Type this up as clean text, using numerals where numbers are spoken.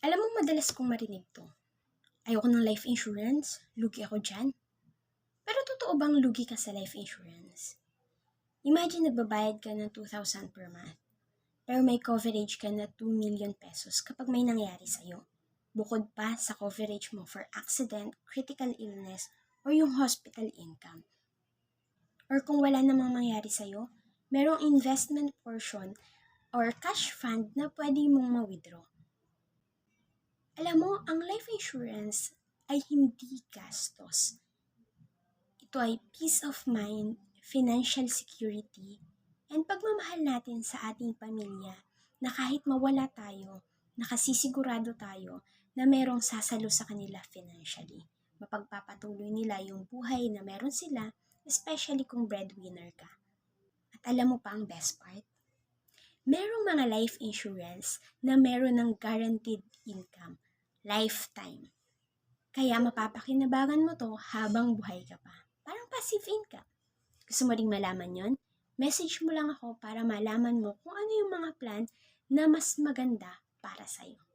Alam mo, madalas kong marinig to. Ayoko ng life insurance, lugi ako dyan. Pero totoo bang lugi ka sa life insurance? Imagine nagbabayad ka ng 2,000 per month, pero may coverage ka na 2 million pesos kapag may nangyari sa'yo. Bukod pa sa coverage mo for accident, critical illness, or yung hospital income. Or kung wala namang mangyari sa'yo, merong investment portion or cash fund na pwede mong ma-withdraw. Alam mo, ang life insurance ay hindi gastos. Ito ay peace of mind, financial security, and pagmamahal natin sa ating pamilya na kahit mawala tayo, nakasisigurado tayo na merong sasalo sa kanila financially. Mapagpapatuloy nila yung buhay na meron sila, especially kung breadwinner ka. At alam mo pa ang best part? Merong mga life insurance na meron ng guaranteed income, lifetime. Kaya mapapakinabangan mo to habang buhay ka pa. Parang passive income. Gusto mo ring malaman yon? Message mo lang ako para malaman mo kung ano yung mga plan na mas maganda para sa'yo.